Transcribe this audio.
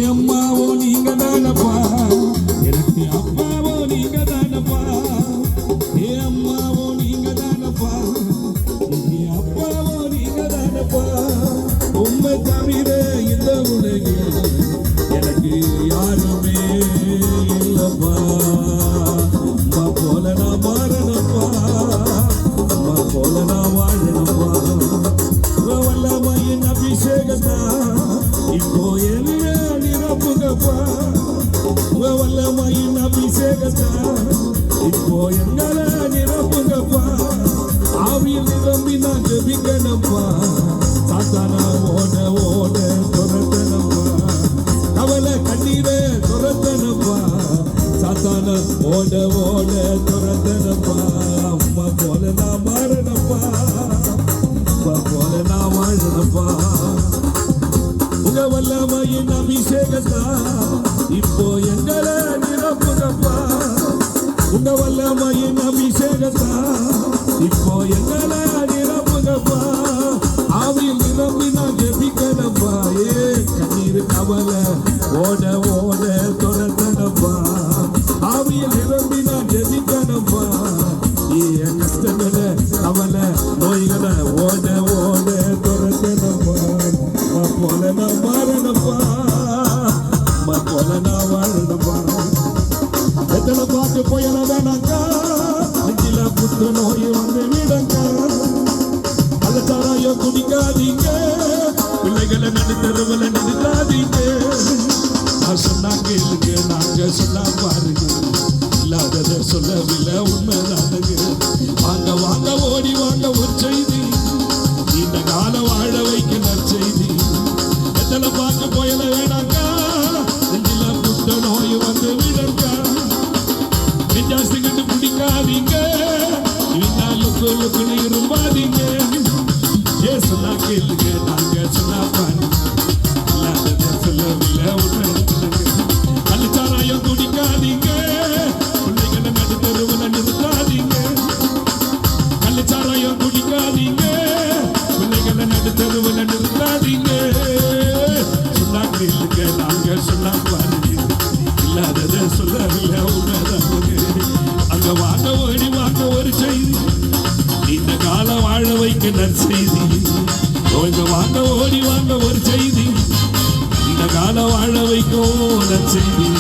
அம்மாவோ நீங்க தானப்பா, எனக்கு அப்பாவோ நீங்க தானப்பா. அம்மாவோ நீங்க தானப்பா, அப்பாவோ நீங்க தானப்பா. உண்மை தவிர இந்த உலகில் எனக்கு யாருமே இல்லப்பா. அம்மா போல நான் மாறணும்ப்பா, அம்மா போல நான் வாழணும்ப்பா. வல்லமையின் அபிஷேகத்தா இப்போ என்ன நிரப்புகப்பா. வல்லமையின் அபிஷேகத்தா இப்போ எங்களை நிரப்புகப்பா. ஆவியில் நிரம்பி நான் ஜெபிக்கணும்ப்பா. சாத்தானா ஓட ஓட துரத்தனப்பா, கவலை கண்ணீரை துரத்தனப்பா. சாத்தானா ஓட ஓட துரத்தனப்பா. அம்மா போல நான் மாறனப்பா, அம்மா போல நான் வாழனப்பா. உங்க வல்லமையின் அபிஷேகத்தா இப்போ எங்களை நிரப்புகப்பா. உங்க வல்லமையின் அபிஷேகத்தா இப்போ எங்களை நிரப்புகப்பா. ஆவியில் நிரம்பி நான் ஜெபிக்கணும்ப்பா. கண்ணீர் கவலை ஓட ஓட துரத்தனப்பா. ஆவியில் நிரம்பி நான் ஜெபிக்கணும்ப்பா. கஷ்டங்களை கவலை நோய்களை ஓட ஓட துரத்தனப்பா. போல நான் மாறனப்பா, போல நான் வாழனப்பா. எத்தனை பார்த்து போயல வேணாக்கா, அஞ்சில புத்திர நோய் வந்து விடங்கா. அல்லத்தாராயோ குடிக்காதீங்க, பிள்ளைகளை நடுத்தருவில் நிறுத்தாதீங்க. நான் சொன்னா கேளுங்க, நாங்க சொன்னா பாருங்க. இல்லாததை சொல்லவில்லை, உண்மைதானுங்க. வாங்க வாங்க ஓடி வாங்க ஒரு செய்தி, இந்த கால வாழ வைக்க நற்செய்தி. எத்தனை பார்த்து போயல வேணாக்கா, நெஞ்சில புத்த நோய் வந்து விடங்கா. நெஞ்சாசி கண்டு பிடிக்காதீங்க, லுக்குன்னு இருப்பாதீங்க. ஏ சொன்னா கேளுங்க, நாங்க சொன்னா பாருங்க. இல்லாததை சொல்லவில்லை, உண்மை. கள்ளிச்சாராயம் குடிக்காதீங்க, பிள்ளைகளை நடுத்தருவில் நிறுத்தாதீங்க. கள்ளிச்சாராயம் குடிக்காதீங்க, பிள்ளைகளை நடுத்தருவில் நிறுத்தாதீங்க. சொன்னா கேளுங்க, நாங்க சொன்னா பாருங்க. இல்லாததை சொல்லவில்லை, உண்மைதானுங்க. அங்க வாங்க ஓடி வாங்க ஒரு செய்தி, இந்த காலம் வாழ வைக்க நற்செய்தி. இங்க வாங்க ஓடி வாங்க ஒரு செய்தி, இந்த காலம் வாழ வைக்கும் நற்செய்தி.